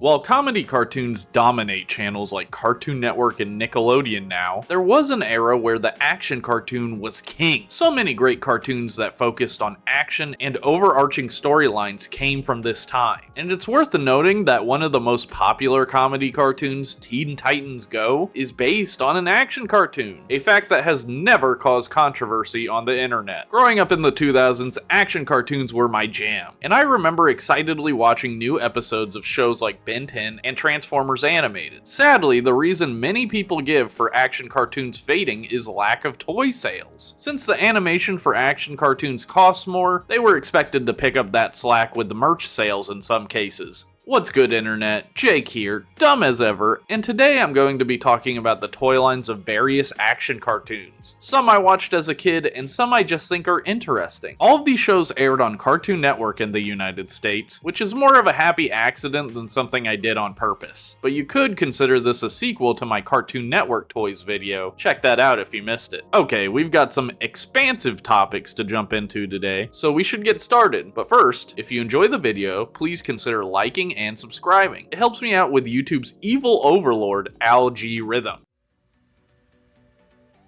While comedy cartoons dominate channels like Cartoon Network and Nickelodeon now, there was an era where the action cartoon was king. So many great cartoons that focused on action and overarching storylines came from this time. And it's worth noting that one of the most popular comedy cartoons, Teen Titans Go, is based on an action cartoon, a fact that has never caused controversy on the internet. Growing up in the 2000s, action cartoons were my jam, and I remember excitedly watching new episodes of shows like Ben 10 and Transformers Animated. Sadly, the reason many people give for action cartoons fading is lack of toy sales. Since the animation for action cartoons costs more, they were expected to pick up that slack with the merch sales in some cases. What's good, internet? Jake here, dumb as ever, and today I'm going to be talking about the toy lines of various action cartoons. Some I watched as a kid, and some I just think are interesting. All of these shows aired on Cartoon Network in the United States, which is more of a happy accident than something I did on purpose. But you could consider this a sequel to my Cartoon Network toys video. Check that out if you missed it. Okay, we've got some expansive topics to jump into today, so we should get started. But first, if you enjoy the video, please consider liking and subscribing. It helps me out with YouTube's evil overlord, algorithm.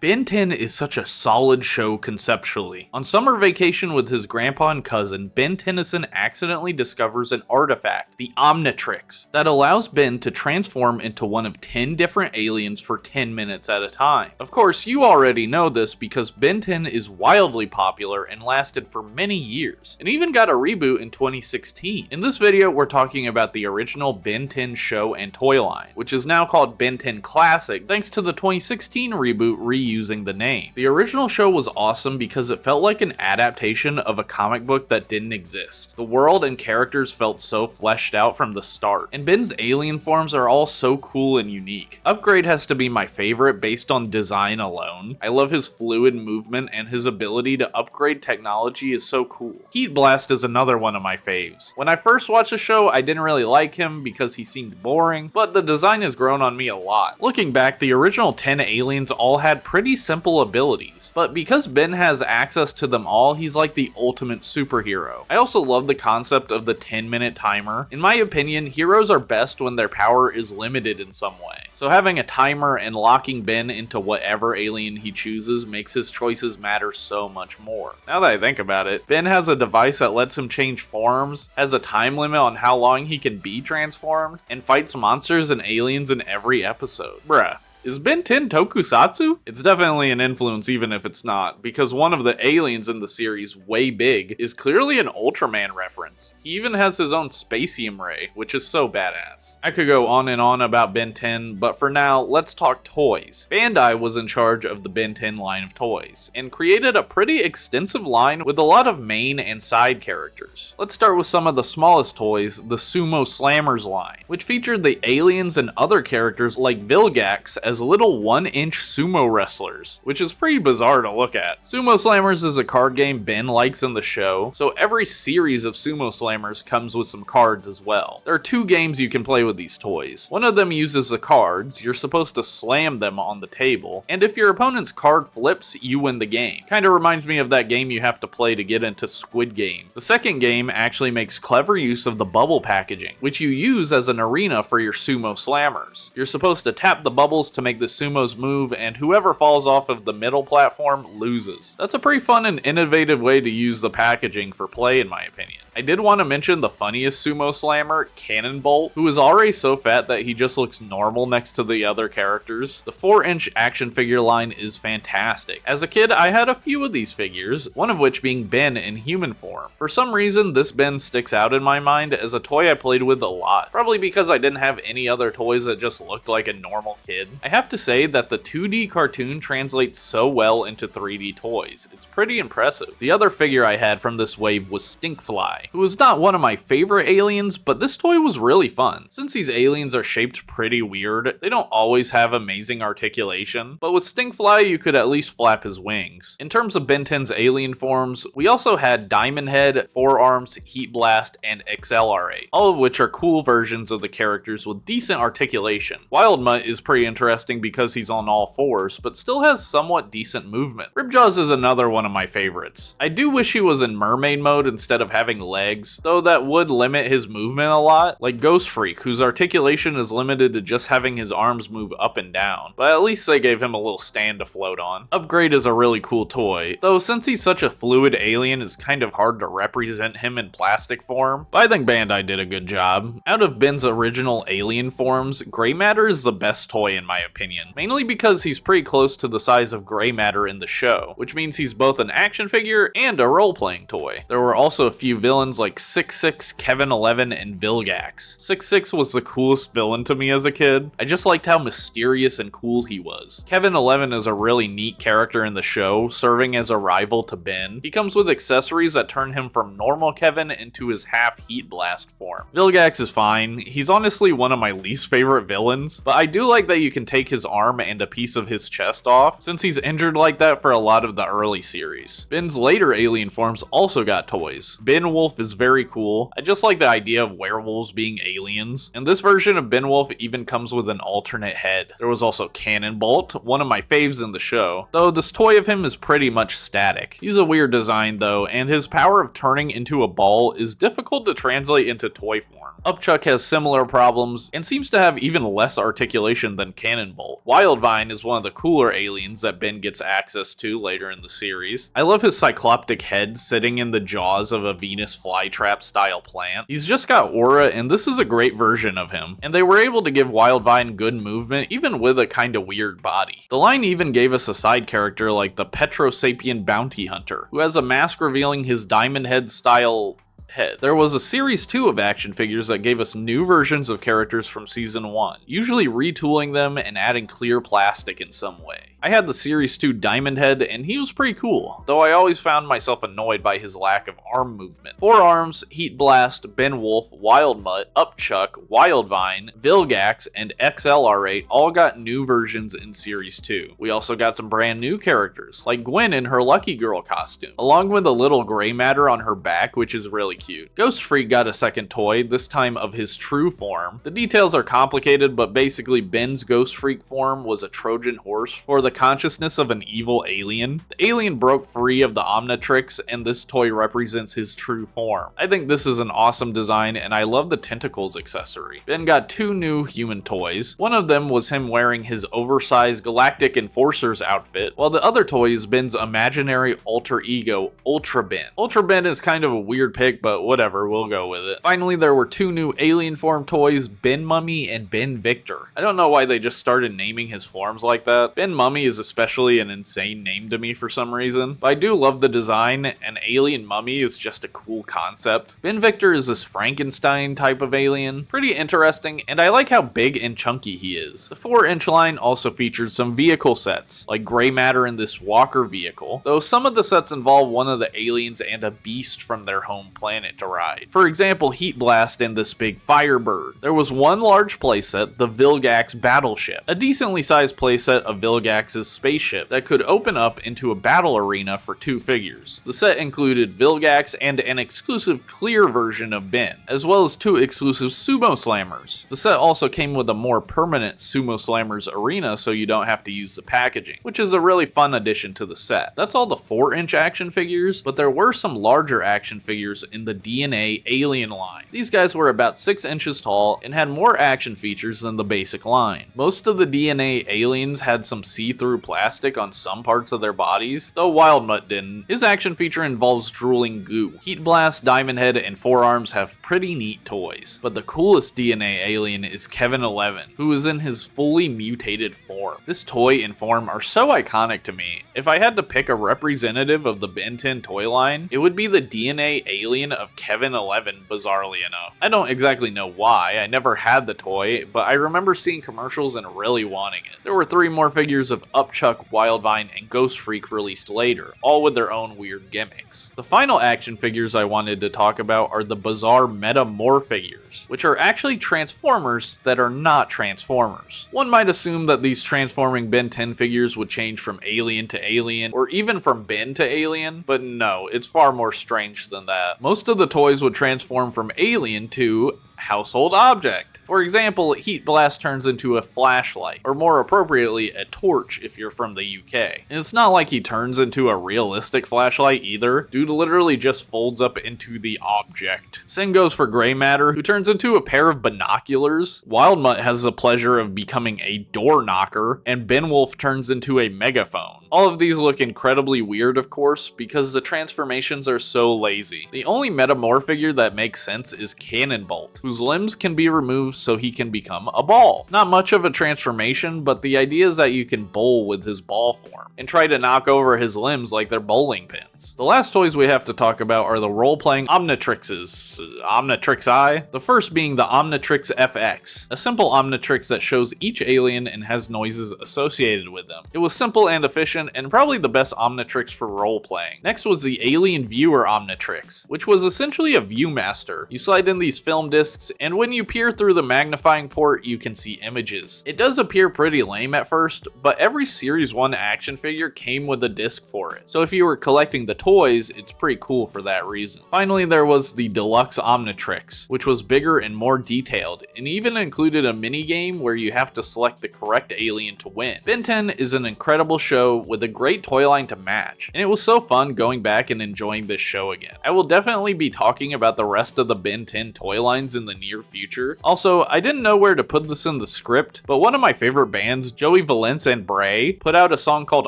Ben 10 is such a solid show conceptually. On summer vacation with his grandpa and cousin, Ben Tennyson accidentally discovers an artifact, the Omnitrix, that allows Ben to transform into one of 10 different aliens for 10 minutes at a time. Of course, you already know this because Ben 10 is wildly popular and lasted for many years, and even got a reboot in 2016. In this video, we're talking about the original Ben 10 show and toy line, which is now called Ben 10 Classic thanks to the 2016 reboot reusing the name. The original show was awesome because it felt like an adaptation of a comic book that didn't exist. The world and characters felt so fleshed out from the start, and Ben's alien forms are all so cool and unique. Upgrade has to be my favorite based on design alone. I love his fluid movement, and his ability to upgrade technology is so cool. Heat Blast is another one of my faves. When I first watched the show, I didn't really like him because he seemed boring, but the design has grown on me a lot. Looking back, the original 10 aliens all had pretty simple abilities, but because Ben has access to them all, he's like the ultimate superhero. I also love the concept of the 10-minute timer. In my opinion, heroes are best when their power is limited in some way. So having a timer and locking Ben into whatever alien he chooses makes his choices matter so much more. Now that I think about it, Ben has a device that lets him change forms, has a time limit on how long he can be transformed, and fights monsters and aliens in every episode. Bruh. Is Ben 10 tokusatsu? It's definitely an influence even if it's not, because one of the aliens in the series, Way Big, is clearly an Ultraman reference. He even has his own Spacium Ray, which is so badass. I could go on and on about Ben 10, but for now, let's talk toys. Bandai was in charge of the Ben 10 line of toys, and created a pretty extensive line with a lot of main and side characters. Let's start with some of the smallest toys, the Sumo Slammers line, which featured the aliens and other characters like Vilgax as little 1-inch sumo wrestlers, which is pretty bizarre to look at. Sumo Slammers is a card game Ben likes in the show, so every series of Sumo Slammers comes with some cards as well. There are 2 games you can play with these toys. One of them uses the cards, you're supposed to slam them on the table, and if your opponent's card flips, you win the game. Kinda reminds me of that game you have to play to get into Squid Game. The second game actually makes clever use of the bubble packaging, which you use as an arena for your Sumo Slammers. You're supposed to tap the bubbles to make the sumos move, and whoever falls off of the middle platform loses. That's a pretty fun and innovative way to use the packaging for play in my opinion. I did want to mention the funniest sumo slammer, Cannonbolt, who is already so fat that he just looks normal next to the other characters. The 4-inch action figure line is fantastic. As a kid, I had a few of these figures, one of which being Ben in human form. For some reason, this Ben sticks out in my mind as a toy I played with a lot, probably because I didn't have any other toys that just looked like a normal kid. I have to say that the 2D cartoon translates so well into 3D toys. It's pretty impressive. The other figure I had from this wave was Stinkfly, who is not one of my favorite aliens, but this toy was really fun. Since these aliens are shaped pretty weird, they don't always have amazing articulation, but with Stinkfly you could at least flap his wings. In terms of Ben 10's alien forms, we also had Diamond Head, Forearms, Heat Blast, and XLR8, all of which are cool versions of the characters with decent articulation. Wild Mutt is pretty interesting because he's on all fours, but still has somewhat decent movement. Ripjaws is another one of my favorites. I do wish he was in mermaid mode instead of having legs, though that would limit his movement a lot, like Ghost Freak, whose articulation is limited to just having his arms move up and down, but at least they gave him a little stand to float on. Upgrade is a really cool toy, though since he's such a fluid alien, it's kind of hard to represent him in plastic form, but I think Bandai did a good job. Out of Ben's original alien forms, Gray Matter is the best toy in my opinion, mainly because he's pretty close to the size of Gray Matter in the show, which means he's both an action figure and a role-playing toy. There were also a few villains like 6'6", Kevin 11, and Vilgax. 6'6" was the coolest villain to me as a kid. I just liked how mysterious and cool he was. Kevin 11 is a really neat character in the show, serving as a rival to Ben. He comes with accessories that turn him from normal Kevin into his half Heat Blast form. Vilgax is fine. He's honestly one of my least favorite villains, but I do like that you can take his arm and a piece of his chest off, since he's injured like that for a lot of the early series. Ben's later alien forms also got toys. Ben Wolf is very cool. I just like the idea of werewolves being aliens, and this version of Ben Wolf even comes with an alternate head. There was also Cannonbolt, one of my faves in the show, though this toy of him is pretty much static. He's a weird design though, and his power of turning into a ball is difficult to translate into toy form. Upchuck has similar problems, and seems to have even less articulation than Cannonbolt. Wildvine is one of the cooler aliens that Ben gets access to later in the series. I love his cycloptic head sitting in the jaws of a Venus flytrap style plant. He's just got aura, and this is a great version of him, and they were able to give Wildvine good movement even with a kinda weird body. The line even gave us a side character like the Petrosapien Bounty Hunter, who has a mask revealing his Diamond Head style head. There was a series 2 of action figures that gave us new versions of characters from season 1, usually retooling them and adding clear plastic in some way. I had the series 2 Diamond Head, and he was pretty cool, though I always found myself annoyed by his lack of arm movement. Four Arms, Heat Blast, Ben Wolf, Wild Mutt, Upchuck, Wildvine, Vilgax, and XLR8 all got new versions in series 2. We also got some brand new characters, like Gwen in her Lucky Girl costume, along with a little gray matter on her back, which is really cute. Ghost Freak got a second toy, this time of his true form. The details are complicated, but basically Ben's Ghost Freak form was a Trojan horse for the consciousness of an evil alien. The alien broke free of the Omnitrix, and this toy represents his true form. I think this is an awesome design, and I love the tentacles accessory. Ben got two new human toys. One of them was him wearing his oversized Galactic Enforcer's outfit, while the other toy is Ben's imaginary alter ego, Ultra Ben. Ultra Ben is kind of a weird pick, but whatever, we'll go with it. Finally, there were two new alien form toys, Ben Mummy and Ben Victor. I don't know why they just started naming his forms like that. Ben Mummy is especially an insane name to me for some reason, but I do love the design, and alien mummy is just a cool concept. Ben Victor is this Frankenstein type of alien, pretty interesting, and I like how big and chunky he is. The 4-inch line also featured some vehicle sets, like gray matter in this walker vehicle, though some of the sets involve one of the aliens and a beast from their home planet to ride. For example, Heat Blast and this big Firebird. There was one large playset, the Vilgax Battleship, a decently sized playset of Vilgax's spaceship that could open up into a battle arena for 2 figures. The set included Vilgax and an exclusive clear version of Ben, as well as 2 exclusive Sumo Slammers. The set also came with a more permanent Sumo Slammers arena, so you don't have to use the packaging, which is a really fun addition to the set. That's all the 4-inch action figures, but there were some larger action figures in the DNA Alien line. These guys were about 6 inches tall and had more action features than the basic line. Most of the DNA aliens had some see-through plastic on some parts of their bodies, though Wild Mutt didn't. His action feature involves drooling goo. Heat Blast, Diamond Head, and 4 Arms have pretty neat toys, but the coolest DNA alien is Kevin 11, who is in his fully mutated form. This toy and form are so iconic to me. If I had to pick a representative of the Ben 10 toy line, it would be the DNA alien of Kevin 11, bizarrely enough. I don't exactly know why, I never had the toy, but I remember seeing commercials and really wanting it. There were 3 more figures of Upchuck, Wildvine, and Ghost Freak released later, all with their own weird gimmicks. The final action figures I wanted to talk about are the bizarre Metamorph figures, which are actually Transformers that are not Transformers. One might assume that these transforming Ben 10 figures would change from alien to alien, or even from Ben to alien, but no, it's far more strange than that. Most of the toys would transform from alien to household object. For example, Heat Blast turns into a flashlight, or more appropriately, a torch if you're from the UK. And it's not like he turns into a realistic flashlight either. Dude literally just folds up into the object. Same goes for Grey Matter, who turns into a pair of binoculars. Wild Mutt has the pleasure of becoming a door knocker, and Benwolf turns into a megaphone. All of these look incredibly weird, of course, because the transformations are so lazy. The only metamorph figure that makes sense is Cannonbolt, whose limbs can be removed so he can become a ball. Not much of a transformation, but the idea is that you can bowl with his ball form, and try to knock over his limbs like they're bowling pins. The last toys we have to talk about are the role-playing Omnitrixes. Omnitrix-I? The first being the Omnitrix FX, a simple Omnitrix that shows each alien and has noises associated with them. It was simple and efficient, and probably the best Omnitrix for role-playing. Next was the Alien Viewer Omnitrix, which was essentially a Viewmaster. You slide in these film discs, and when you peer through the magnifying port, you can see images. It does appear pretty lame at first, but every Series 1 action figure came with a disc for it. So if you were collecting the toys, it's pretty cool for that reason. Finally, there was the Deluxe Omnitrix, which was bigger and more detailed, and even included a mini game where you have to select the correct alien to win. Ben 10 is an incredible show with a great toy line to match, and it was so fun going back and enjoying this show again. I will definitely be talking about the rest of the Ben 10 toy lines in the near future. Also, I didn't know where to put this in the script, but one of my favorite bands, Joey Valence and Bray, put out a song called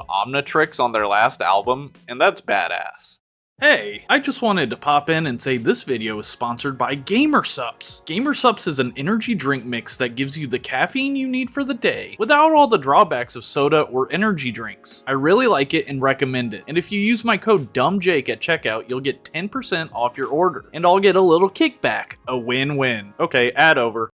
Omnitrix on their last album, and that's badass. Hey, I just wanted to pop in and say this video is sponsored by GamerSups. GamerSups is an energy drink mix that gives you the caffeine you need for the day, without all the drawbacks of soda or energy drinks. I really like it and recommend it, and if you use my code DUMBJAKE at checkout, you'll get 10% off your order, and I'll get a little kickback. A win-win. Okay, ad over.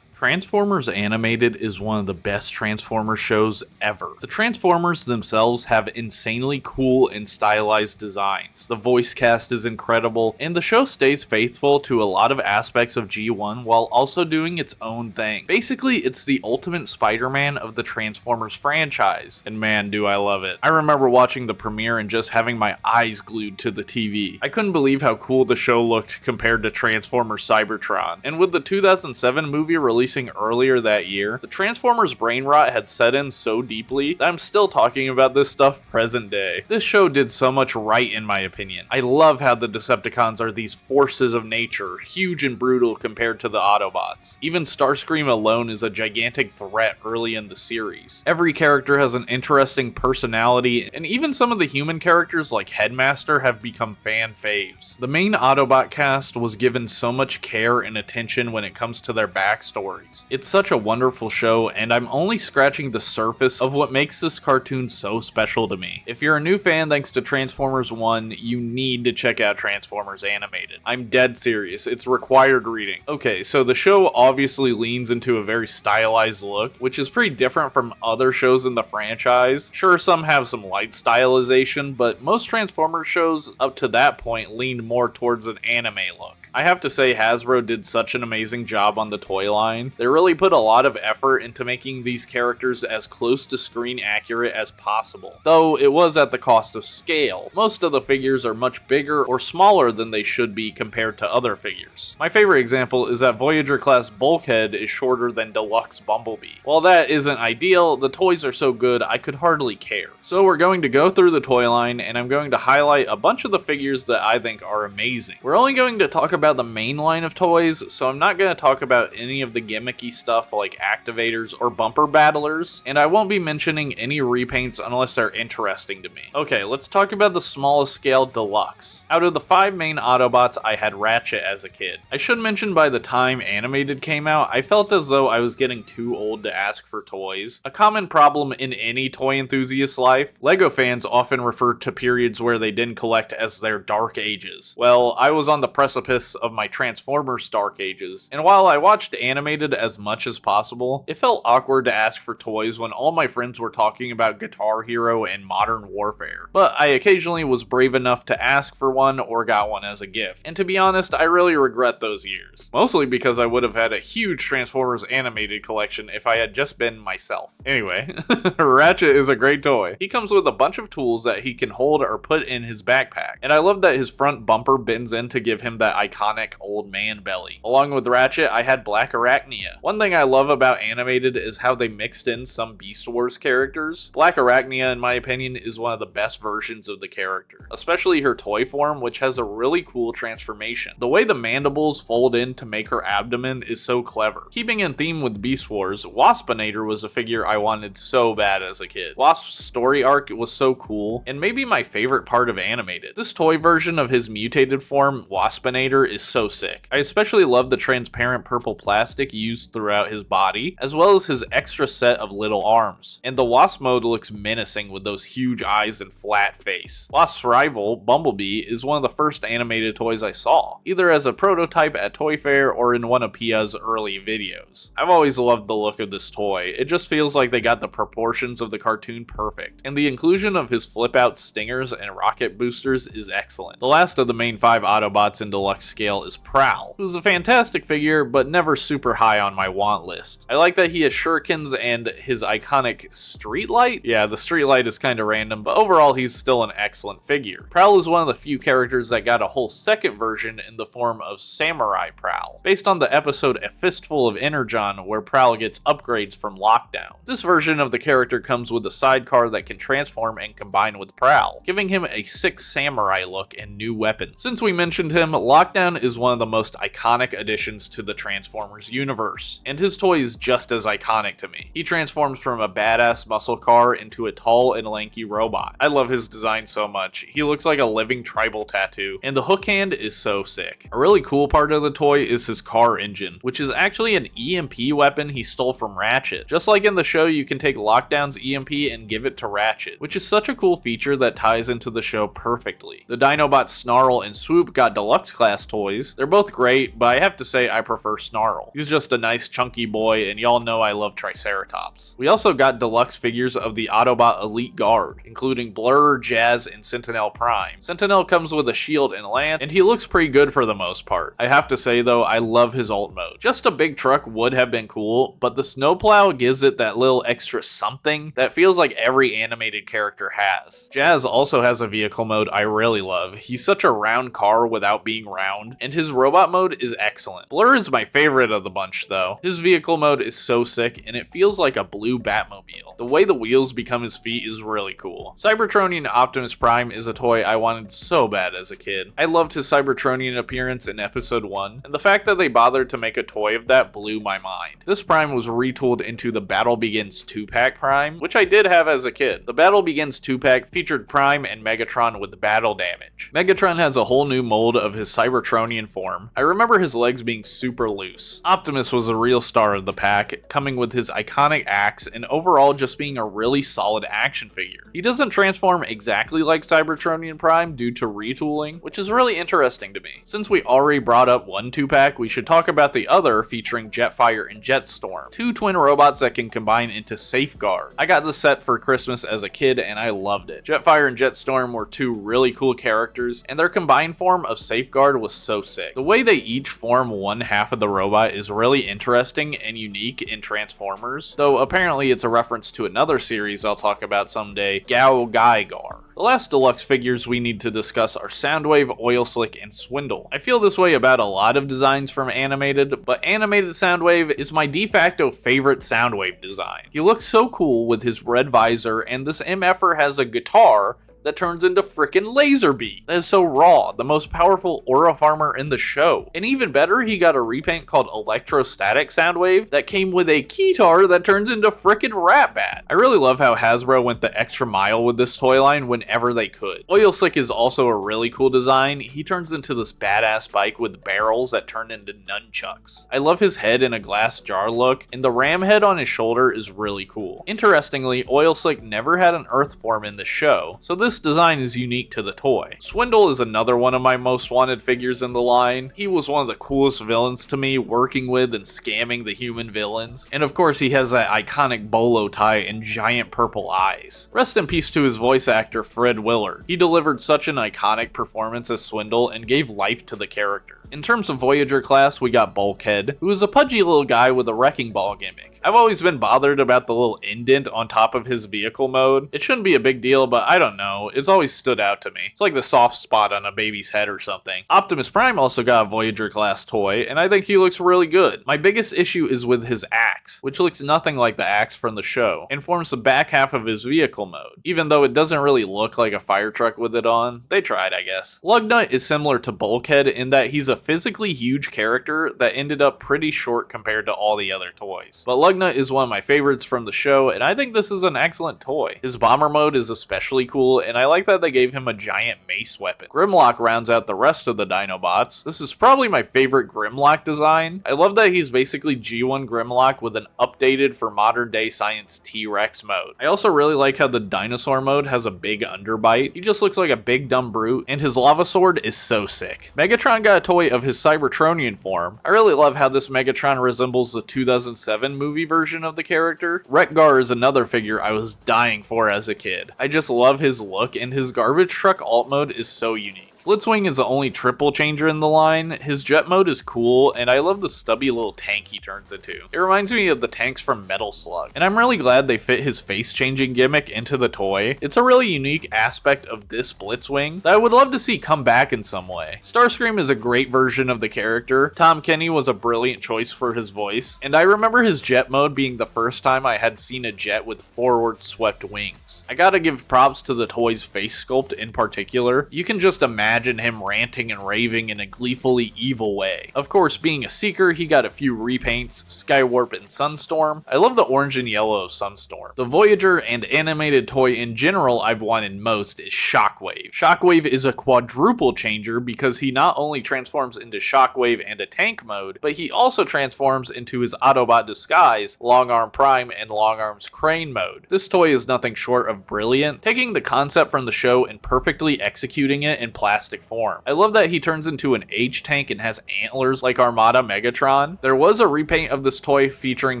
Transformers Animated is one of the best Transformers shows ever. The Transformers themselves have insanely cool and stylized designs. The voice cast is incredible, and the show stays faithful to a lot of aspects of G1 while also doing its own thing. Basically, it's the ultimate Spider-Man of the Transformers franchise, and man, do I love it. I remember watching the premiere and just having my eyes glued to the TV. I couldn't believe how cool the show looked compared to Transformers Cybertron, and with the 2007 movie releasing earlier that year, the Transformers brain rot had set in so deeply that I'm still talking about this stuff present day. This show did so much right in my opinion. I love how the Decepticons are these forces of nature, huge and brutal compared to the Autobots. Even Starscream alone is a gigantic threat early in the series. Every character has an interesting personality, and even some of the human characters like Headmaster have become fan faves. The main Autobot cast was given so much care and attention when it comes to their backstories. It's such a wonderful show, and I'm only scratching the surface of what makes this cartoon so special to me. If you're a new fan thanks to Transformers 1, you need to check out Transformers Animated. I'm dead serious, it's required reading. Okay, so the show obviously leans into a very stylized look, which is pretty different from other shows in the franchise. Sure, some have some light stylization, but most Transformers shows up to that point leaned more towards an anime look. I have to say Hasbro did such an amazing job on the toy line. They really put a lot of effort into making these characters as close to screen accurate as possible, though it was at the cost of scale. Most of the figures are much bigger or smaller than they should be compared to other figures. My favorite example is that Voyager class Bulkhead is shorter than Deluxe Bumblebee. While that isn't ideal, the toys are so good I could hardly care. So we're going to go through the toy line, and I'm going to highlight a bunch of the figures that I think are amazing. We're only going to talk about the main line of toys, so I'm not going to talk about any of the gimmicky stuff like activators or bumper battlers, and I won't be mentioning any repaints unless they're interesting to me. Okay, let's talk about the smallest scale Deluxe. Out of the 5 main Autobots, I had Ratchet as a kid. I should mention by the time Animated came out, I felt as though I was getting too old to ask for toys. A common problem in any toy enthusiast's life, LEGO fans often refer to periods where they didn't collect as their dark ages. Well, I was on the precipice of my Transformers Dark Ages, and while I watched Animated as much as possible, it felt awkward to ask for toys when all my friends were talking about Guitar Hero and Modern Warfare. But I occasionally was brave enough to ask for one or got one as a gift, and to be honest, I really regret those years. Mostly because I would have had a huge Transformers Animated collection if I had just been myself. Anyway, Ratchet is a great toy. He comes with a bunch of tools that he can hold or put in his backpack, and I love that his front bumper bends in to give him that iconic iconic old man belly. Along with Ratchet, I had Black Arachnia. One thing I love about Animated is how they mixed in some Beast Wars characters. Black Arachnia, in my opinion, is one of the best versions of the character, especially her toy form, which has a really cool transformation. The way the mandibles fold in to make her abdomen is so clever. Keeping in theme with Beast Wars, Waspinator was a figure I wanted so bad as a kid. Wasp's story arc was so cool, and maybe my favorite part of Animated. This toy version of his mutated form, Waspinator, is so sick. I especially love the transparent purple plastic used throughout his body, as well as his extra set of little arms. And the Wasp mode looks menacing with those huge eyes and flat face. Wasp's rival, Bumblebee, is one of the first animated toys I saw, either as a prototype at Toy Fair or in one of Pia's early videos. I've always loved the look of this toy. It just feels like they got the proportions of the cartoon perfect, and the inclusion of his flip-out stingers and rocket boosters is excellent. The last of the main 5 Autobots in deluxe scale is Prowl, who's a fantastic figure, but never super high on my want list. I like that he has shurikens and his iconic streetlight. Yeah, the streetlight is kinda random, but overall he's still an excellent figure. Prowl is one of the few characters that got a whole second version in the form of Samurai Prowl, based on the episode A Fistful of Energon, where Prowl gets upgrades from Lockdown. This version of the character comes with a sidecar that can transform and combine with Prowl, giving him a sick samurai look and new weapons. Since we mentioned him, Lockdown is one of the most iconic additions to the Transformers universe, and his toy is just as iconic to me. He transforms from a badass muscle car into a tall and lanky robot. I love his design so much. He looks like a living tribal tattoo, and the hook hand is so sick. A really cool part of the toy is his car engine, which is actually an EMP weapon he stole from Ratchet. Just like in the show, you can take Lockdown's EMP and give it to Ratchet, which is such a cool feature that ties into the show perfectly. The Dinobots Snarl and Swoop got deluxe class toys. They're both great, but I have to say I prefer Snarl. He's just a nice chunky boy, and y'all know I love Triceratops. We also got deluxe figures of the Autobot Elite Guard, including Blur, Jazz, and Sentinel Prime. Sentinel comes with a shield and lance, and he looks pretty good for the most part. I have to say though, I love his ult mode. Just a big truck would have been cool, but the snowplow gives it that little extra something that feels like every animated character has. Jazz also has a vehicle mode I really love. He's such a round car without being round, and his robot mode is excellent. Blur is my favorite of the bunch though. His vehicle mode is so sick, and it feels like a blue Batmobile. The way the wheels become his feet is really cool. Cybertronian Optimus Prime is a toy I wanted so bad as a kid. I loved his Cybertronian appearance in episode 1, and the fact that they bothered to make a toy of that blew my mind. This Prime was retooled into the Battle Begins 2-pack Prime, which I did have as a kid. The Battle Begins 2-pack featured Prime and Megatron with battle damage. Megatron has a whole new mold of his Cybertronian form. I remember his legs being super loose. Optimus was a real star of the pack, coming with his iconic axe and overall just being a really solid action figure. He doesn't transform exactly like Cybertronian Prime due to retooling, which is really interesting to me. Since we already brought up one 2-pack, we should talk about the other featuring Jetfire and Jetstorm, 2 twin robots that can combine into Safeguard. I got this set for Christmas as a kid and I loved it. Jetfire and Jetstorm were 2 really cool characters, and their combined form of Safeguard was so sick. The way they each form one half of the robot is really interesting and unique in Transformers, though apparently it's a reference to another series I'll talk about someday, Gao Gaigar. The last deluxe figures we need to discuss are Soundwave, Oilslick, and Swindle. I feel this way about a lot of designs from Animated, but Animated Soundwave is my de facto favorite Soundwave design. He looks so cool with his red visor, and this MFer has a guitar that turns into frickin' Laserbeam. That is so raw, the most powerful aura farmer in the show. And even better, he got a repaint called Electrostatic Soundwave that came with a keytar that turns into frickin' Ratbat. I really love how Hasbro went the extra mile with this toy line whenever they could. Oilslick is also a really cool design. He turns into this badass bike with barrels that turn into nunchucks. I love his head in a glass jar look, and the ram head on his shoulder is really cool. Interestingly, Oilslick never had an Earth form in the show, so this design is unique to the toy. Swindle is another one of my most wanted figures in the line. He was one of the coolest villains to me, working with and scamming the human villains. And of course he has that iconic bolo tie and giant purple eyes. Rest in peace to his voice actor Fred Willard. He delivered such an iconic performance as Swindle and gave life to the character. In terms of Voyager class, we got Bulkhead, who is a pudgy little guy with a wrecking ball gimmick. I've always been bothered about the little indent on top of his vehicle mode. It shouldn't be a big deal, but I don't know, it's always stood out to me. It's like the soft spot on a baby's head or something. Optimus Prime also got a Voyager class toy, and I think he looks really good. My biggest issue is with his axe, which looks nothing like the axe from the show, and forms the back half of his vehicle mode. Even though it doesn't really look like a fire truck with it on, they tried, I guess. Lugnut is similar to Bulkhead in that he's a physically huge character that ended up pretty short compared to all the other toys. But Lugnut is one of my favorites from the show, and I think this is an excellent toy. His bomber mode is especially cool, and I like that they gave him a giant mace weapon. Grimlock rounds out the rest of the Dinobots. This is probably my favorite Grimlock design. I love that he's basically G1 Grimlock with an updated for modern day science T-Rex mode. I also really like how the dinosaur mode has a big underbite. He just looks like a big dumb brute, and his lava sword is so sick. Megatron got a toy of his Cybertronian form. I really love how this Megatron resembles the 2007 movie version of the character. Wreck-Gar is another figure I was dying for as a kid. I just love his look, and his garbage truck alt mode is so unique. Blitzwing is the only triple changer in the line. His jet mode is cool, and I love the stubby little tank he turns into. It reminds me of the tanks from Metal Slug, and I'm really glad they fit his face-changing gimmick into the toy. It's a really unique aspect of this Blitzwing that I would love to see come back in some way. Starscream is a great version of the character. Tom Kenny was a brilliant choice for his voice, and I remember his jet mode being the first time I had seen a jet with forward-swept wings. I gotta give props to the toy's face sculpt in particular. You can just imagine him ranting and raving in a gleefully evil way. Of course, being a Seeker, he got a few repaints, Skywarp and Sunstorm. I love the orange and yellow of Sunstorm. The Voyager and animated toy in general I've wanted most is Shockwave. Shockwave is a quadruple changer because he not only transforms into Shockwave and a tank mode, but he also transforms into his Autobot disguise, Longarm Prime and Longarm's Crane mode. This toy is nothing short of brilliant, taking the concept from the show and perfectly executing it in plastic form. I love that he turns into an H-tank and has antlers like Armada Megatron. There was a repaint of this toy featuring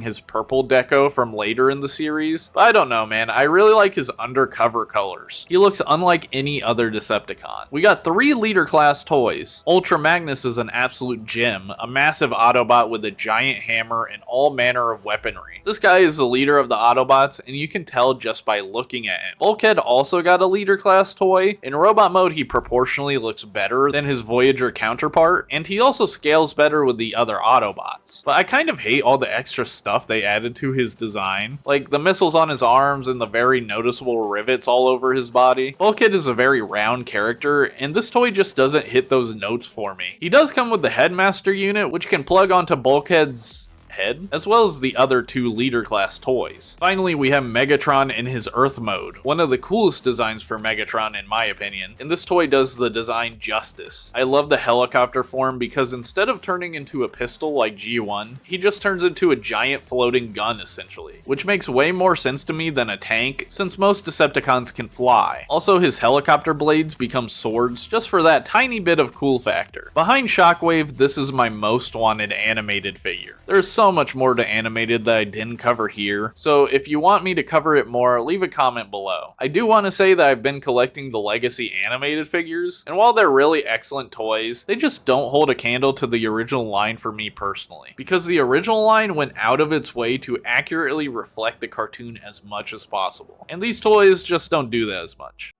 his purple deco from later in the series, but I don't know, man. I really like his undercover colors. He looks unlike any other Decepticon. We got 3 leader class toys. Ultra Magnus is an absolute gem, a massive Autobot with a giant hammer and all manner of weaponry. This guy is the leader of the Autobots, and you can tell just by looking at him. Bulkhead also got a leader class toy. In robot mode, he proportionally looks better than his Voyager counterpart, and he also scales better with the other Autobots. But I kind of hate all the extra stuff they added to his design, like the missiles on his arms and the very noticeable rivets all over his body. Bulkhead is a very round character, and this toy just doesn't hit those notes for me. He does come with the Headmaster unit, which can plug onto Bulkhead's head, as well as the other 2 leader class toys. Finally, we have Megatron in his Earth mode, one of the coolest designs for Megatron in my opinion, and this toy does the design justice. I love the helicopter form because instead of turning into a pistol like G1, he just turns into a giant floating gun essentially, which makes way more sense to me than a tank since most Decepticons can fly. Also, his helicopter blades become swords just for that tiny bit of cool factor. Behind Shockwave, this is my most wanted animated figure. There's so much more to animated that I didn't cover here, so if you want me to cover it more, leave a comment below. I do want to say that I've been collecting the Legacy animated figures, and while they're really excellent toys, they just don't hold a candle to the original line for me personally, because the original line went out of its way to accurately reflect the cartoon as much as possible, and these toys just don't do that as much.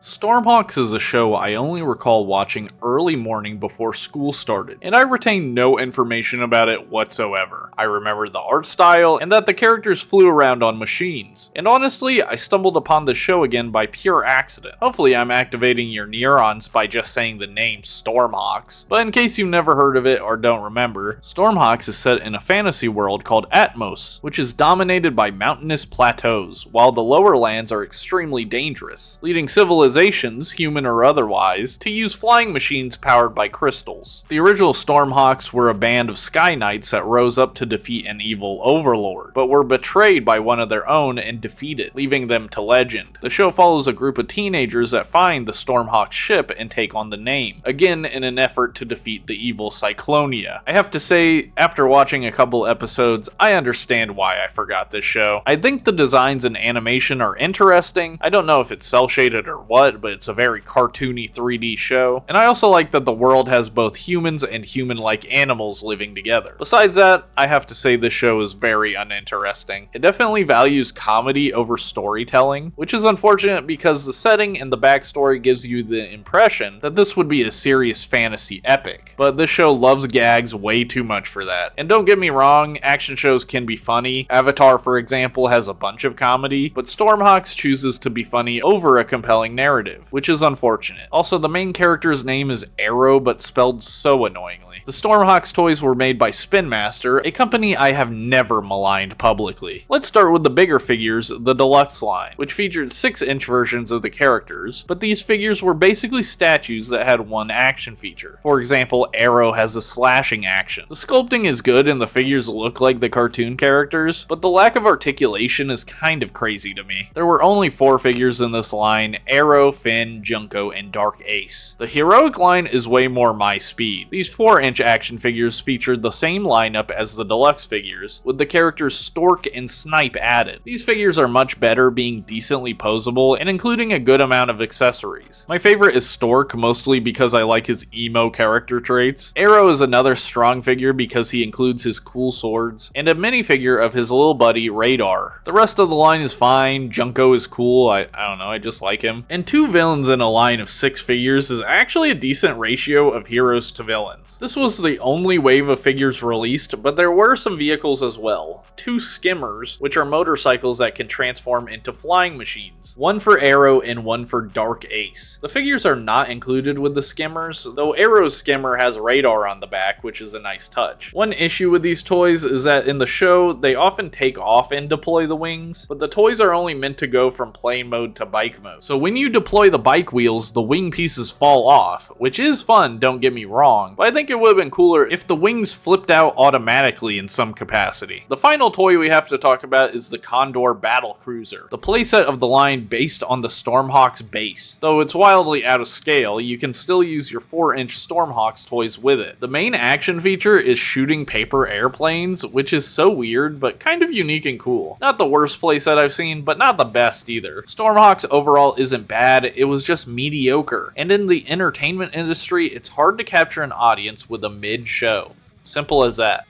Stormhawks is a show I only recall watching early morning before school started, and I retain no information about it whatsoever. I remember the art style and that the characters flew around on machines, and honestly, I stumbled upon the show again by pure accident. Hopefully I'm activating your neurons by just saying the name Stormhawks, but in case you've never heard of it or don't remember, Stormhawks is set in a fantasy world called Atmos, which is dominated by mountainous plateaus, while the lower lands are extremely dangerous, leading civilizations, human or otherwise, to use flying machines powered by crystals. The original Stormhawks were a band of Sky Knights that rose up to defeat an evil overlord, but were betrayed by one of their own and defeated, leaving them to legend. The show follows a group of teenagers that find the Stormhawk ship and take on the name, again in an effort to defeat the evil Cyclonia. I have to say, after watching a couple episodes, I understand why I forgot this show. I think the designs and animation are interesting. I don't know if it's cel-shaded or what, what, but it's a very cartoony 3D show. And I also like that the world has both humans and human-like animals living together. Besides that, I have to say this show is very uninteresting. It definitely values comedy over storytelling, which is unfortunate because the setting and the backstory gives you the impression that this would be a serious fantasy epic. But this show loves gags way too much for that. And don't get me wrong, action shows can be funny. Avatar, for example, has a bunch of comedy, but Stormhawks chooses to be funny over a compelling narrative, which is unfortunate. Also, the main character's name is Arrow, but spelled so annoyingly. The Stormhawks toys were made by Spin Master, a company I have never maligned publicly. Let's start with the bigger figures, the Deluxe line, which featured 6-inch versions of the characters, but these figures were basically statues that had one action feature. For example, Arrow has a slashing action. The sculpting is good and the figures look like the cartoon characters, but the lack of articulation is kind of crazy to me. There were only 4 figures in this line: Arrow, Finn, Junko, and Dark Ace. The Heroic line is way more my speed. These 4-inch action figures featured the same lineup as the Deluxe figures, with the characters Stork and Snipe added. These figures are much better, being decently posable and including a good amount of accessories. My favorite is Stork, mostly because I like his emo character traits. Arrow is another strong figure because he includes his cool swords, and a minifigure of his little buddy Radar. The rest of the line is fine. Junko is cool, I don't know, I just like him. And 2 villains in a line of 6 figures is actually a decent ratio of heroes to villains. This was the only wave of figures released, but there were some vehicles as well. 2 Skimmers, which are motorcycles that can transform into flying machines. One for Arrow and one for Dark Ace. The figures are not included with the Skimmers, though Arrow's Skimmer has Radar on the back, which is a nice touch. One issue with these toys is that in the show, they often take off and deploy the wings, but the toys are only meant to go from plane mode to bike mode. So when you deploy the bike wheels, the wing pieces fall off, which is fun, don't get me wrong, but I think it would have been cooler if the wings flipped out automatically in some capacity. The final toy we have to talk about is the Condor Battle Cruiser, the playset of the line based on the Stormhawks base. Though it's wildly out of scale, you can still use your 4-inch Stormhawks toys with it. The main action feature is shooting paper airplanes, which is so weird, but kind of unique and cool. Not the worst playset I've seen, but not the best either. Stormhawks overall isn't bad, it was just mediocre. And in the entertainment industry, it's hard to capture an audience with a mid-show. Simple as that.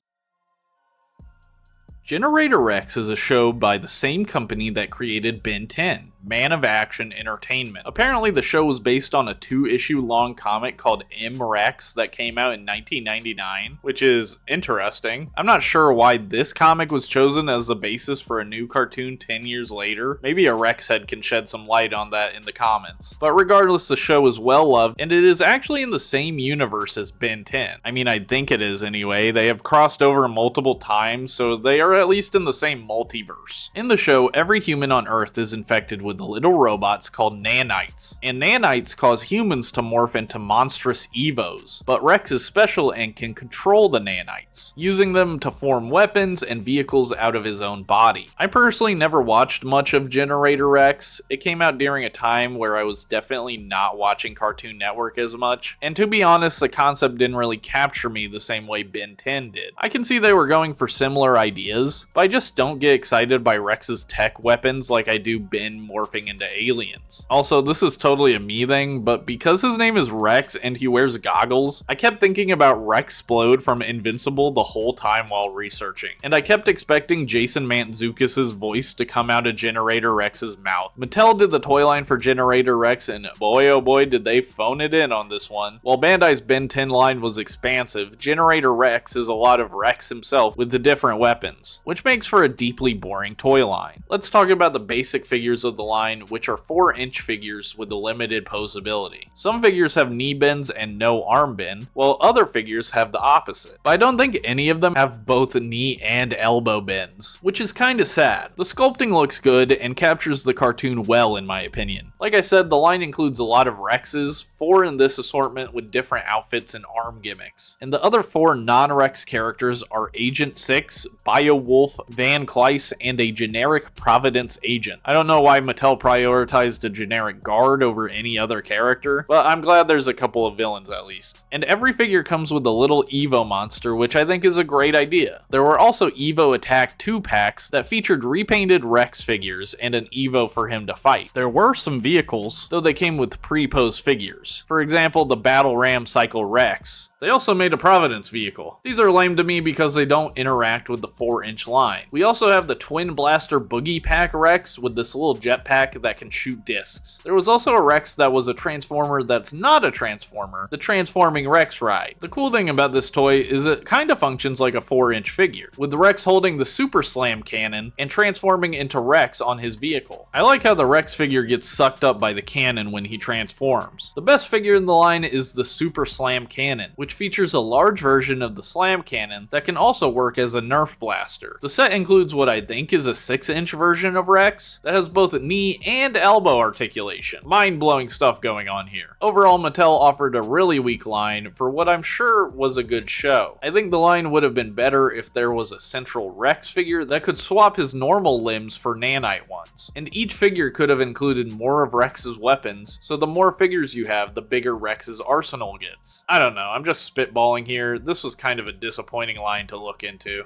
Generator Rex is a show by the same company that created Ben 10, Man of Action Entertainment. Apparently the show was based on a 2-issue long comic called M-Rex that came out in 1999, which is interesting. I'm not sure why this comic was chosen as the basis for a new cartoon 10 years later. Maybe a Rex head can shed some light on that in the comments. But regardless, the show is well loved, and it is actually in the same universe as Ben 10. I mean, I think it is anyway. They have crossed over multiple times, so they are at least in the same multiverse. In the show, every human on Earth is infected with little robots called nanites, and nanites cause humans to morph into monstrous evos, but Rex is special and can control the nanites, using them to form weapons and vehicles out of his own body. I personally never watched much of Generator Rex. It came out during a time where I was definitely not watching Cartoon Network as much, and to be honest, the concept didn't really capture me the same way Ben 10 did. I can see they were going for similar ideas, but I just don't get excited by Rex's tech weapons like I do Ben morphing into aliens. Also, this is totally a me thing, but because his name is Rex and he wears goggles, I kept thinking about Rexplode from Invincible the whole time while researching, and I kept expecting Jason Mantzoukas' voice to come out of Generator Rex's mouth. Mattel did the toy line for Generator Rex, and boy oh boy did they phone it in on this one. While Bandai's Ben 10 line was expansive, Generator Rex is a lot of Rex himself with the different weapons, which makes for a deeply boring toy line. Let's talk about the basic figures of the line, which are 4-inch figures with a limited posability. Some figures have knee bends and no arm bend, while other figures have the opposite. But I don't think any of them have both knee and elbow bends, which is kinda sad. The sculpting looks good and captures the cartoon well in my opinion. Like I said, the line includes a lot of Rexes, 4 in this assortment with different outfits and arm gimmicks. And the other 4 non-Rex characters are Agent 6, Biowolf, Van Kleiss, and a generic Providence agent. I don't know why Mattel Mattel prioritized a generic guard over any other character, but I'm glad there's a couple of villains at least. And every figure comes with a little Evo monster, which I think is a great idea. There were also Evo Attack 2 packs that featured repainted Rex figures and an Evo for him to fight. There were some vehicles, though they came with pre-pose figures. For example, the Battle Ram Cycle Rex. They also made a Providence vehicle. These are lame to me because they don't interact with the 4-inch line. We also have the Twin Blaster Boogie Pack Rex with this little jetpack that can shoot discs. There was also a Rex that was a Transformer that's not a Transformer, the Transforming Rex Ride. The cool thing about this toy is it kind of functions like a 4-inch figure, with the Rex holding the Super Slam cannon and transforming into Rex on his vehicle. I like how the Rex figure gets sucked up by the cannon when he transforms. The best figure in the line is the Super Slam Cannon, which features a large version of the Slam Cannon that can also work as a Nerf blaster. The set includes what I think is a 6-inch version of Rex that has both knee and elbow articulation. Mind-blowing stuff going on here. Overall, Mattel offered a really weak line for what I'm sure was a good show. I think the line would have been better if there was a central Rex figure that could swap his normal limbs for nanite ones. And each figure could have included more of Rex's weapons, so the more figures you have, the bigger Rex's arsenal gets. I don't know, I'm just spitballing here. This was kind of a disappointing line to look into.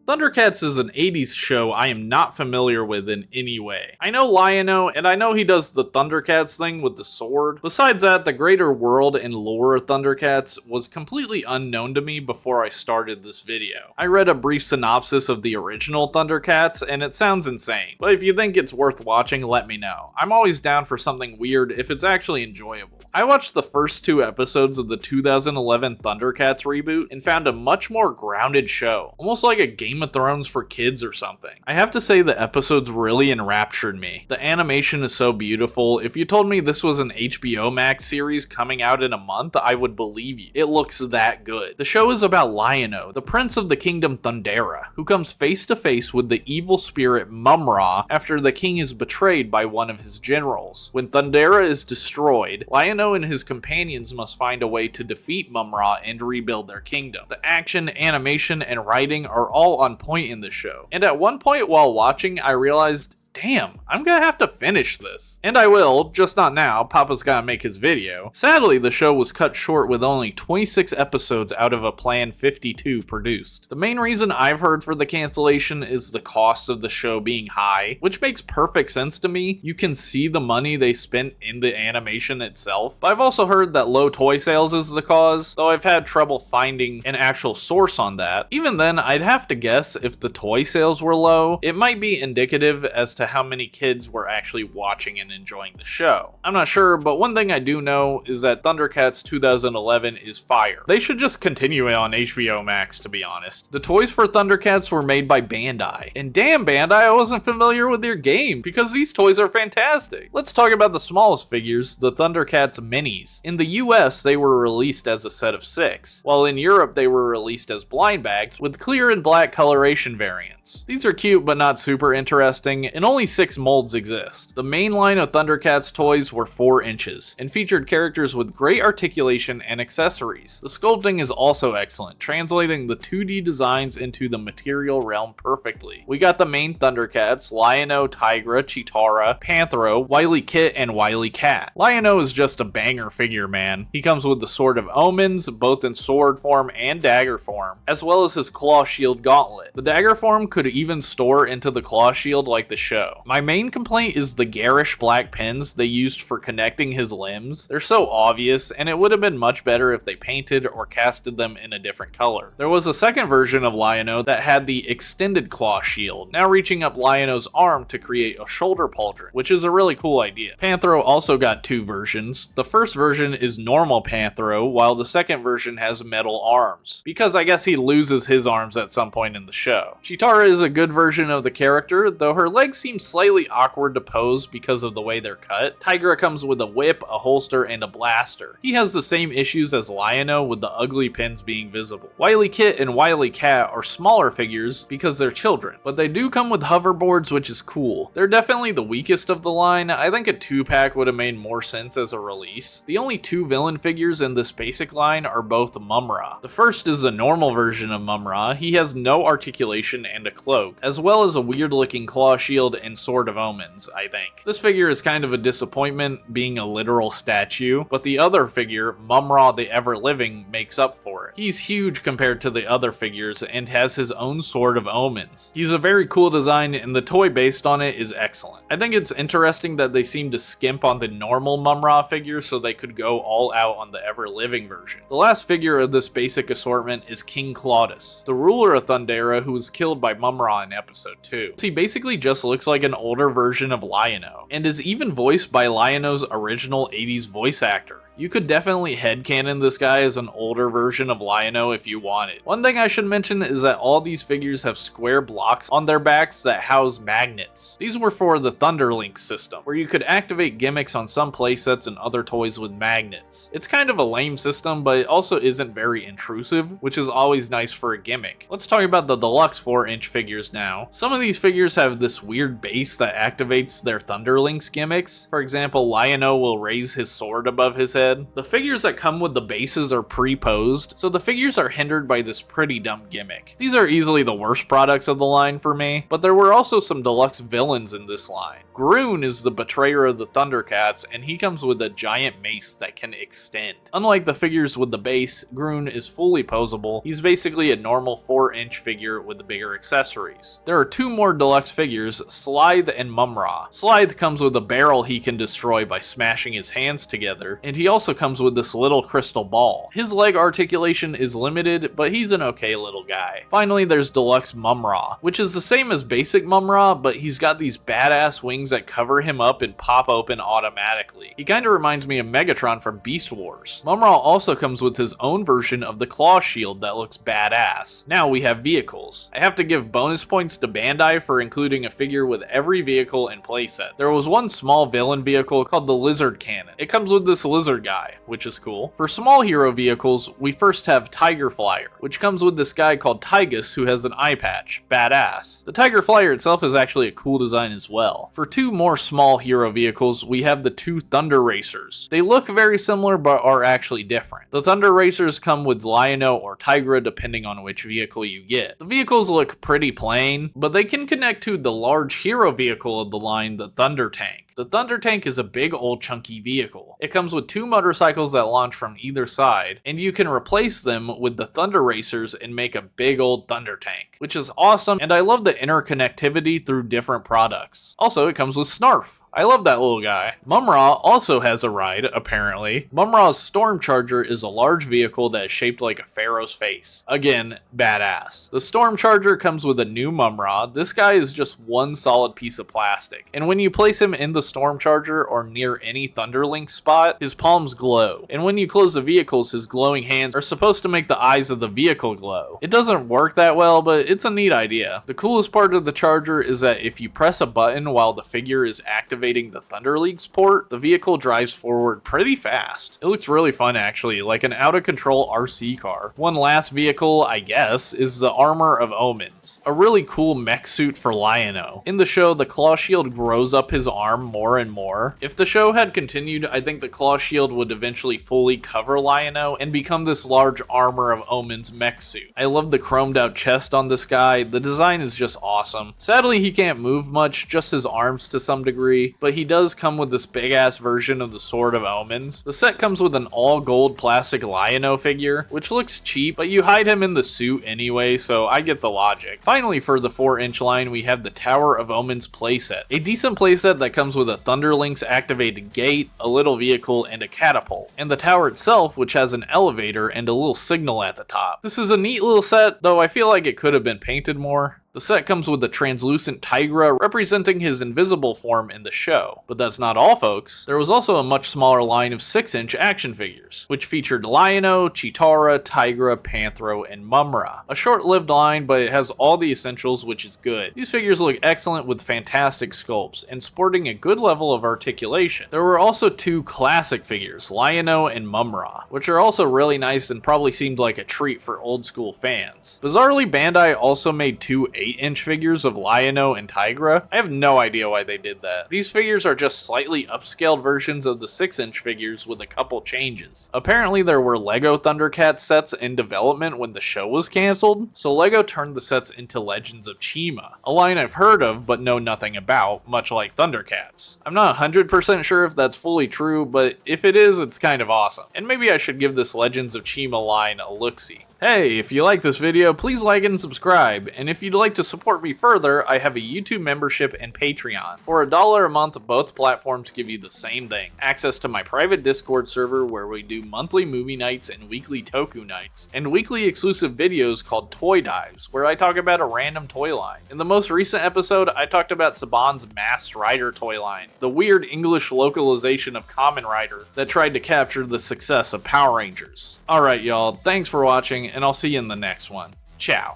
Thundercats is an 80s show I am not familiar with in any way. I know Lion-O, and I know he does the Thundercats thing with the sword. Besides that, the greater world and lore of Thundercats was completely unknown to me before I started this video. I read a brief synopsis of the original Thundercats, and it sounds insane. But if you think it's worth watching, let me know. I'm always down for something weird if it's actually enjoyable. I watched the first 2 episodes of the 2011 Thundercats reboot and found a much more grounded show, almost like a Game of Thrones for kids or something. I have to say the episodes really enraptured me. The animation is so beautiful. If you told me this was an HBO Max series coming out in a month, I would believe you. It looks that good. The show is about Lion-O, the prince of the kingdom Thundera, who comes face to face with the evil spirit Mum-Ra after the king is betrayed by one of his generals. When Thundera is destroyed, Lion-O and his companions must find a way to defeat Mum-Ra and rebuild their kingdom. The action, animation, and writing are all on point in the show. And at one point while watching, I realized, damn, I'm gonna have to finish this. And I will, just not now, Papa's gotta make his video. Sadly, the show was cut short with only 26 episodes out of a planned 52 produced. The main reason I've heard for the cancellation is the cost of the show being high, which makes perfect sense to me. You can see the money they spent in the animation itself. But I've also heard that low toy sales is the cause, though I've had trouble finding an actual source on that. Even then, I'd have to guess if the toy sales were low, it might be indicative as to how many kids were actually watching and enjoying the show. I'm not sure, but one thing I do know is that Thundercats 2011 is fire. They should just continue it on HBO Max, to be honest. The toys for Thundercats were made by Bandai. And damn Bandai, I wasn't familiar with your game, because these toys are fantastic. Let's talk about the smallest figures, the Thundercats minis. In the US, they were released as a set of 6, while in Europe they were released as blind bags with clear and black coloration variants. These are cute but not super interesting, and only 6 molds exist. The main line of Thundercats toys were 4 inches, and featured characters with great articulation and accessories. The sculpting is also excellent, translating the 2D designs into the material realm perfectly. We got the main Thundercats, Lion-O, Tigra, Cheetara, Panthro, Wily Kit, and Wily Cat. Lion-O is just a banger figure, man. He comes with the Sword of Omens, both in sword form and dagger form, as well as his claw shield gauntlet. The dagger form could even store into the claw shield like the show. My main complaint is the garish black pins they used for connecting his limbs. They're so obvious, and it would have been much better if they painted or casted them in a different color. There was a second version of Lion-O that had the extended claw shield, now reaching up Lion-O's arm to create a shoulder pauldron, which is a really cool idea. Panthro also got 2 versions. The first version is normal Panthro, while the second version has metal arms, because I guess he loses his arms at some point in the show. Cheetara is a good version of the character, though her legs seem slightly awkward to pose because of the way they're cut. Tigra comes with a whip, a holster, and a blaster. He has the same issues as Lion-O with the ugly pins being visible. Wily Kit and Wily Cat are smaller figures because they're children, but they do come with hoverboards, which is cool. They're definitely the weakest of the line. I think a 2-pack would have made more sense as a release. The only 2 villain figures in this basic line are both Mum-Ra. The first is a normal version of Mum-Ra. He has no articulation and a cloak, as well as a weird looking claw shield and Sword of Omens, I think. This figure is kind of a disappointment, being a literal statue, but the other figure, Mumra the Ever-Living, makes up for it. He's huge compared to the other figures and has his own Sword of Omens. He's a very cool design and the toy based on it is excellent. I think it's interesting that they seem to skimp on the normal Mumra figure so they could go all out on the Ever-Living version. The last figure of this basic assortment is King Claudius, the ruler of Thundera who was killed by Mumra in episode 2. He basically just looks like an older version of Lion-O, and is even voiced by Lion-O's original 80s voice actor. You could definitely headcanon this guy as an older version of Lion-O if you wanted. One thing I should mention is that all these figures have square blocks on their backs that house magnets. These were for the Thunderlink system, where you could activate gimmicks on some playsets and other toys with magnets. It's kind of a lame system, but it also isn't very intrusive, which is always nice for a gimmick. Let's talk about the deluxe 4-inch figures now. Some of these figures have this weird base that activates their Thunderlinks gimmicks. For example, Lion-O will raise his sword above his head. The figures that come with the bases are pre-posed, so the figures are hindered by this pretty dumb gimmick. These are easily the worst products of the line for me, but there were also some deluxe villains in this line. Groon is the betrayer of the Thundercats, and he comes with a giant mace that can extend. Unlike the figures with the base, Groon is fully posable. He's basically a normal 4-inch figure with the bigger accessories. There are two more deluxe figures, Slithe and Mumra. Slithe comes with a barrel he can destroy by smashing his hands together, and he also comes with this little crystal ball. His leg articulation is limited, but he's an okay little guy. Finally, there's deluxe Mumra, which is the same as basic Mumra, but he's got these badass wings that cover him up and pop open automatically. He kinda reminds me of Megatron from Beast Wars. Mumra also comes with his own version of the claw shield that looks badass. Now we have vehicles. I have to give bonus points to Bandai for including a figure with every vehicle and playset. There was one small villain vehicle called the Lizard Cannon. It comes with this lizard guy, which is cool. For small hero vehicles, we first have Tiger Flyer, which comes with this guy called Tygus who has an eye patch. Badass. The Tiger Flyer itself is actually a cool design as well. For two more small hero vehicles, we have the two Thunder Racers. They look very similar but are actually different. The Thunder Racers come with Lion-O or Tigra depending on which vehicle you get. The vehicles look pretty plain, but they can connect to the large hero vehicle of the line, the Thunder Tank. The Thunder Tank is a big old chunky vehicle. It comes with two motorcycles that launch from either side, and you can replace them with the Thunder Racers and make a big old Thunder Tank, which is awesome, and I love the interconnectivity through different products. Also, it comes with Snarf. I love that little guy. Mumra also has a ride, apparently. Mumra's Storm Charger is a large vehicle that is shaped like a pharaoh's face. Again, badass. The Storm Charger comes with a new Mumra. This guy is just one solid piece of plastic, and when you place him in the Storm Charger or near any Thunderlink spot, his palms glow. And when you close the vehicles, his glowing hands are supposed to make the eyes of the vehicle glow. It doesn't work that well, but it's a neat idea. The coolest part of the Charger is that if you press a button while the figure is activating the Thunderlink's port, the vehicle drives forward pretty fast. It looks really fun actually, like an out-of-control RC car. One last vehicle, I guess, is the Armor of Omens, a really cool mech suit for Lion-O. In the show, the claw shield grows up his arm more and more. If the show had continued, I think the claw shield would eventually fully cover Lion-O and become this large Armor of Omens mech suit. I love the chromed out chest on this guy. The design is just awesome. Sadly, he can't move much, just his arms to some degree, but he does come with this big ass version of the Sword of Omens. The set comes with an all gold plastic Lion-O figure, which looks cheap, but you hide him in the suit anyway, so I get the logic. Finally, for the 4-inch line, we have the Tower of Omens playset. A decent playset that comes with a Thunderlink's activated gate, a little vehicle, and a catapult. And the tower itself, which has an elevator and a little signal at the top. This is a neat little set, though I feel like it could have been painted more. The set comes with the translucent Tigra representing his invisible form in the show. But that's not all, folks. There was also a much smaller line of 6-inch action figures, which featured Lion-O, Cheetara, Tigra, Panthro, and Mumra. A short-lived line, but it has all the essentials, which is good. These figures look excellent with fantastic sculpts, and sporting a good level of articulation. There were also two classic figures, Lion-O and Mumra, which are also really nice and probably seemed like a treat for old-school fans. Bizarrely, Bandai also made two 8-inch figures of Lion-O and Tigra. I have no idea why they did that. These figures are just slightly upscaled versions of the 6-inch figures with a couple changes. Apparently there were LEGO Thundercats sets in development when the show was cancelled, so LEGO turned the sets into Legends of Chima, a line I've heard of but know nothing about, much like Thundercats. I'm not 100% sure if that's fully true, but if it is, it's kind of awesome. And maybe I should give this Legends of Chima line a look-see. Hey, if you like this video, please like and subscribe, and if you'd like to support me further, I have a YouTube membership and Patreon. For $1 a month, both platforms give you the same thing. Access to my private Discord server where we do monthly movie nights and weekly Toku nights, and weekly exclusive videos called Toy Dives, where I talk about a random toy line. In the most recent episode, I talked about Saban's Masked Rider toy line, the weird English localization of Kamen Rider that tried to capture the success of Power Rangers. Alright y'all, thanks for watching, and I'll see you in the next one. Ciao.